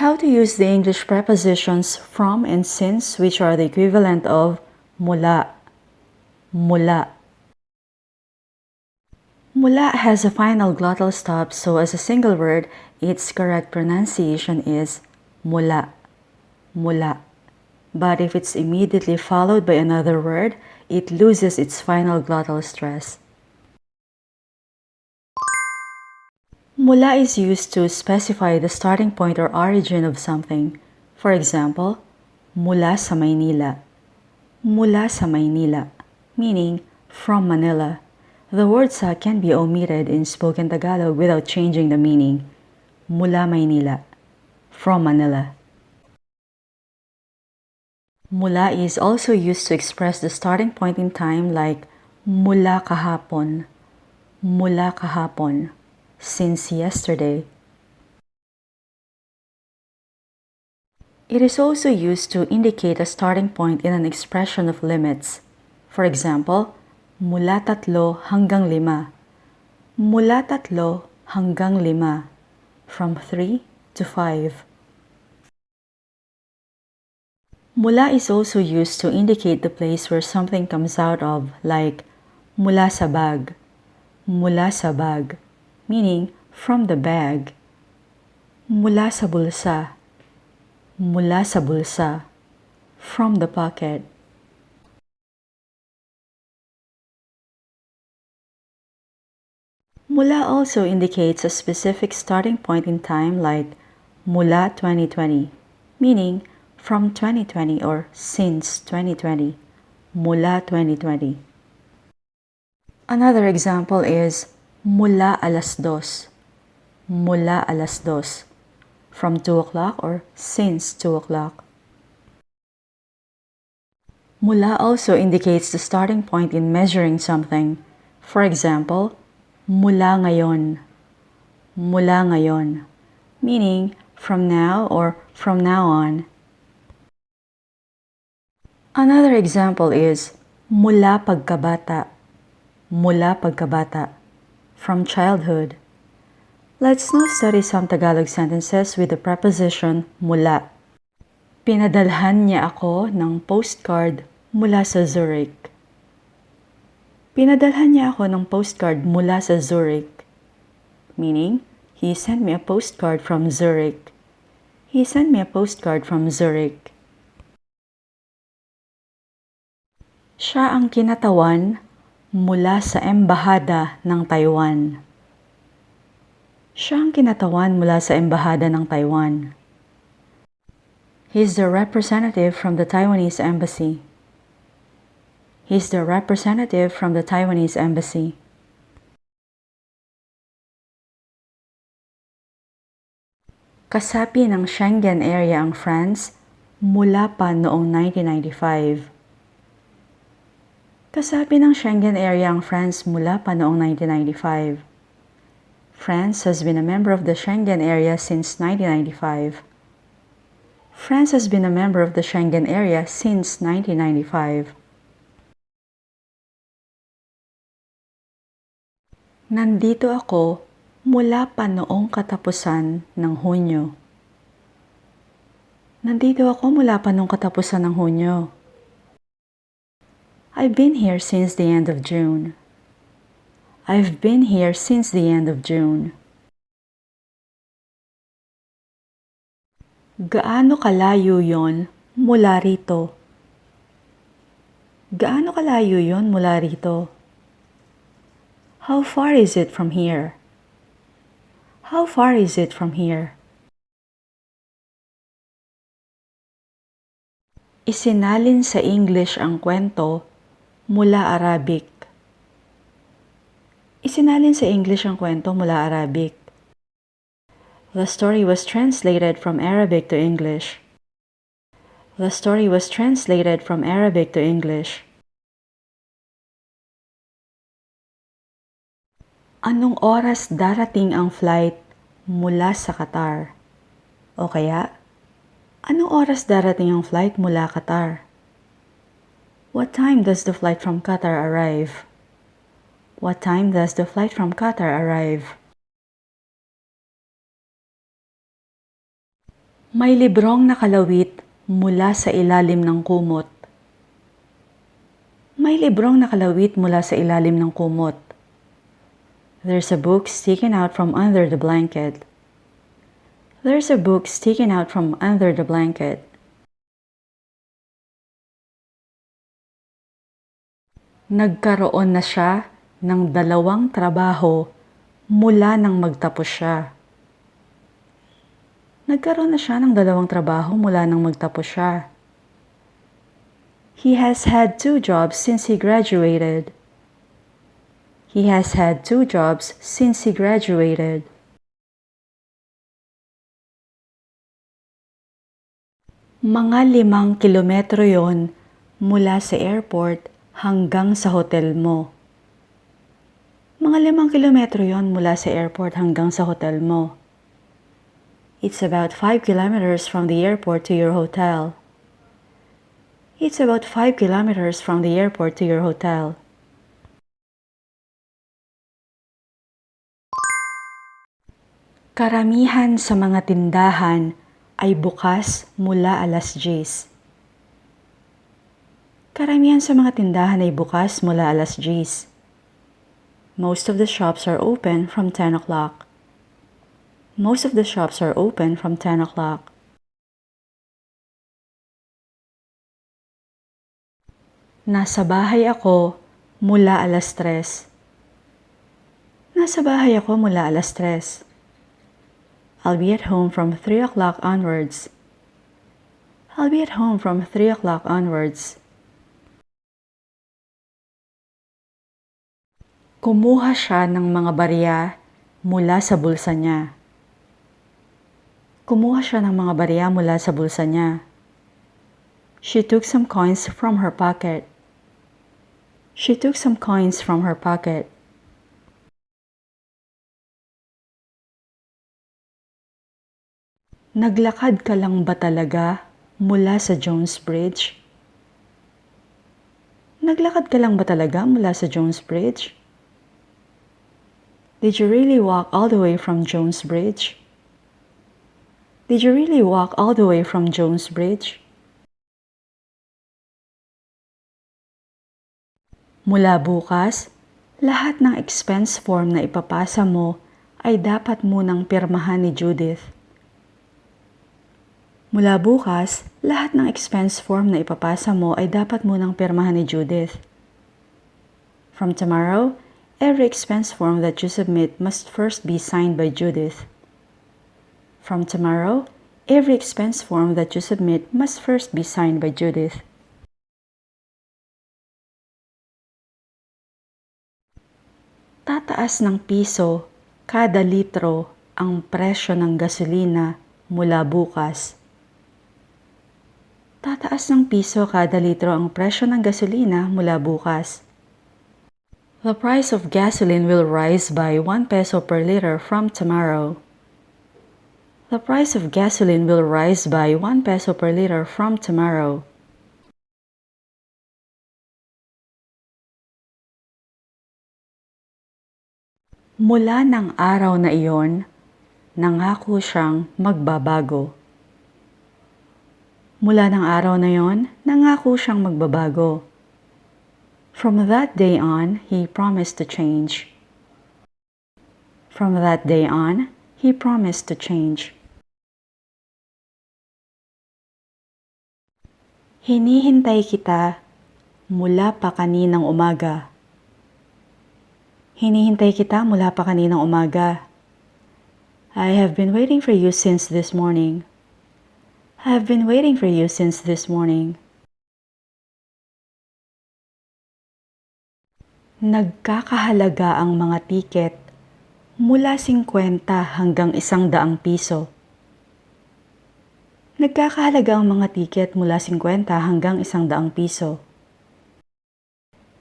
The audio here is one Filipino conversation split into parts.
How to use the English prepositions from and since, which are the equivalent of mula. Mula. Mula has a final glottal stop, so as a single word, its correct pronunciation is mula. Mula. But if it's immediately followed by another word, it loses its final glottal stress. Mula is used to specify the starting point or origin of something. For example, mula sa Maynila. Mula sa Maynila, meaning from Manila. The word sa can be omitted in spoken Tagalog without changing the meaning. Mula Maynila, from Manila. Mula is also used to express the starting point in time, like mula kahapon. Mula kahapon, since yesterday. It is also used to indicate a starting point in an expression of limits. For example, mula 3 hanggang 5. Mula 3 hanggang 5. From 3 to 5. Mula is also used to indicate the place where something comes out of, like mula sa bag. Mula sa bag, meaning from the bag. Mula sa bulsa. Mula sa bulsa, from the pocket. Mula also indicates a specific starting point in time, like mula 2020, meaning from 2020 or since 2020. Mula 2020. Another example is mula alas 2. Mula alas 2. From 2 o'clock or since 2 o'clock. Mula also indicates the starting point in measuring something. For example, mula ngayon. Mula ngayon, meaning from now or from now on. Another example is mula pagkabata. Mula pagkabata, from childhood. Let's now study some Tagalog sentences with the preposition mula. Pinadalhan niya ako ng postcard mula sa Zurich. Pinadalhan niya ako ng postcard mula sa Zurich. Meaning, he sent me a postcard from Zurich. He sent me a postcard from Zurich. Siya ang kinatawan mula sa embahada ng Taiwan. Siya ang kinatawan mula sa embahada ng Taiwan. He's the representative from the Taiwanese embassy. He's the representative from the Taiwanese embassy. Kasapi ng Schengen area ang France mula pa noong 1995. Kasapi ng Schengen area ang France mula pa noong 1995. France has been a member of the Schengen area since 1995. France has been a member of the Schengen area since 1995. Nandito ako mula pa noong katapusan ng Hunyo. Nandito ako mula pa noong katapusan ng Hunyo. I've been here since the end of June. I've been here since the end of June. Gaano kalayo yon mula rito? Gaano kalayo yon mula rito? How far is it from here? How far is it from here? Isinalin sa English ang kwento mula Arabic. Isinalin sa English ang kwento mula Arabic. The story was translated from Arabic to English. The story was translated from Arabic to English. Anong oras darating ang flight mula sa Qatar? O kaya, anong oras darating ang flight mula Qatar? What time does the flight from Qatar arrive? What time does the flight from Qatar arrive? May librong nakalawit mula sa ilalim ng kumot. May librong nakalawit mula sa ilalim ng kumot. There's a book sticking out from under the blanket. There's a book sticking out from under the blanket. Nagkaroon na siya ng 2 trabaho mula nang magtapos siya. Nagkaroon na siya ng 2 trabaho mula nang magtapos siya. He has had 2 jobs since he graduated. He has had 2 jobs since he graduated. Mga 5 kilometro yon mula sa airport hanggang sa hotel mo. Mga 5 kilometro yon mula sa airport hanggang sa hotel mo. It's about 5 kilometers from the airport to your hotel. It's about 5 kilometers from the airport to your hotel. Karamihan sa mga tindahan ay bukas mula alas 10. Karamihan sa mga tindahan ay bukas mula alas 10. Most of the shops are open from 10 o'clock. Most of the shops are open from 10 o'clock. Nasa bahay ako mula alas 3. Nasa bahay ako mula alas 3. I'll be at home from 3 o'clock onwards. I'll be at home from 3 o'clock onwards. Kumuha siya ng mga barya mula sa bulsa niya. Kumuha siya ng mga barya mula sa bulsa niya. She took some coins from her pocket. She took some coins from her pocket. Naglakad ka lang ba talaga mula sa Jones Bridge? Naglakad ka lang ba talaga mula sa Jones Bridge? Did you really walk all the way from Jones Bridge? Did you really walk all the way from Jones Bridge? Mula bukas, lahat ng expense form na ipapasa mo ay dapat munang pirmahan ni Judith. Mula bukas, lahat ng expense form na ipapasa mo ay dapat munang pirmahan ni Judith. From tomorrow, every expense form that you submit must first be signed by Judith. From tomorrow, every expense form that you submit must first be signed by Judith. Tataas ng piso kada litro ang presyo ng gasolina mula bukas. Tataas ng piso kada litro ang presyo ng gasolina mula bukas. The price of gasoline will rise by 1 peso per liter from tomorrow. The price of gasoline will rise by 1 peso per liter from tomorrow. Mula ng araw na iyon, nangako siyang magbabago. Mula ng araw na iyon, nangako siyang magbabago. From that day on, he promised to change. From that day on, he promised to change. Hinihintay kita mula pa kaninang umaga. Hinihintay kita mula pa kaninang umaga. I have been waiting for you since this morning. I have been waiting for you since this morning. Nagkakahalaga ang mga tiket mula 50 hanggang 100 piso. Nagkakahalaga ang mga tiket mula 50 hanggang 100 piso.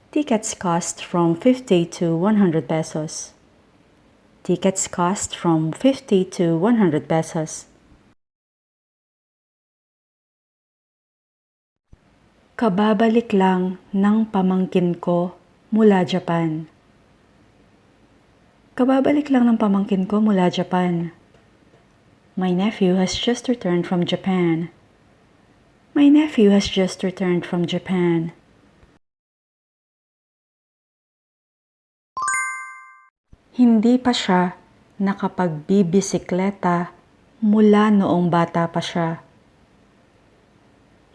Tickets cost from 50 to 100 pesos. Tickets cost from 50 to 100 pesos. Kababalik lang ng pamangkin ko mula Japan. Kababalik lang ng pamangkin ko mula Japan. My nephew has just returned from Japan. My nephew has just returned from Japan. Hindi pa siya nakapagbibisekleta mula noong bata pa siya.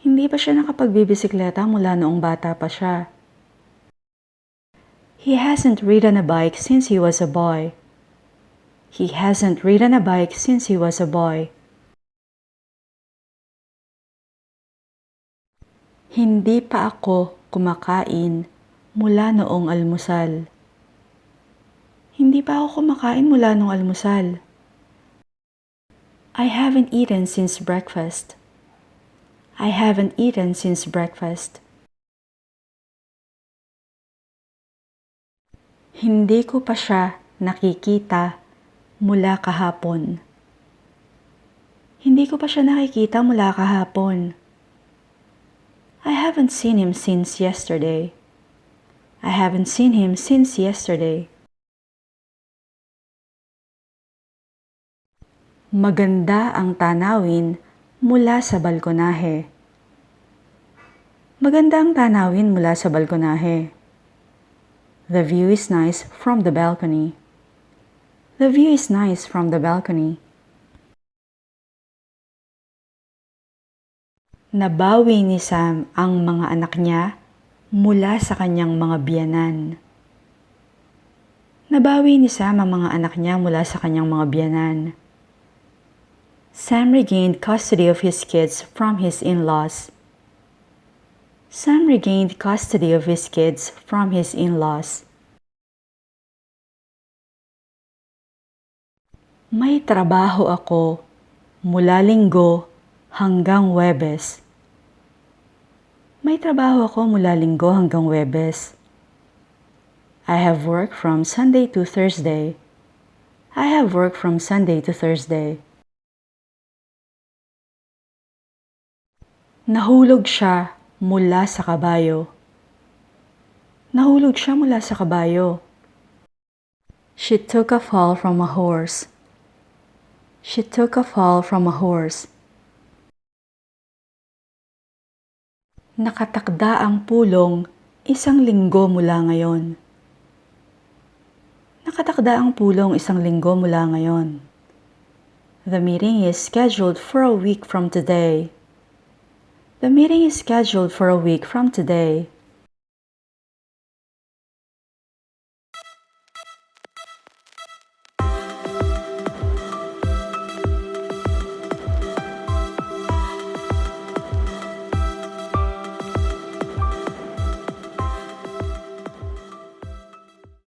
Hindi pa siya nakapagbibisekleta mula noong bata pa siya. He hasn't ridden a bike since he was a boy. He hasn't ridden a bike since he was a boy. Hindi pa ako kumakain mula noong almusal. Hindi pa ako kumakain mula noong almusal. I haven't eaten since breakfast. I haven't eaten since breakfast. Hindi ko pa siya nakikita mula kahapon. Hindi ko pa siya nakikita mula kahapon. I haven't seen him since yesterday. I haven't seen him since yesterday. Maganda ang tanawin mula sa balkonahe. Maganda ang tanawin mula sa balkonahe. The view is nice from the balcony. The view is nice from the balcony. Nabawi ni Sam ang mga anak niya mula sa kanyang mga biyenan. Nabawi ni Sam ang mga anak niya mula sa kanyang mga biyenan. Sam regained custody of his kids from his in-laws. Sam regained custody of his kids from his in-laws. May trabaho ako mula Linggo hanggang Huwebes. May trabaho ako mula Linggo hanggang Huwebes. I have work from Sunday to Thursday. I have work from Sunday to Thursday. Nahulog siya mula sa kabayo. Nahulog siya mula sa kabayo. She took a fall from a horse. She took a fall from a horse. Nakatakda ang pulong 1 linggo mula ngayon. Nakatakda ang pulong 1 linggo mula ngayon. The meeting is scheduled for a week from today. The meeting is scheduled for a week from today.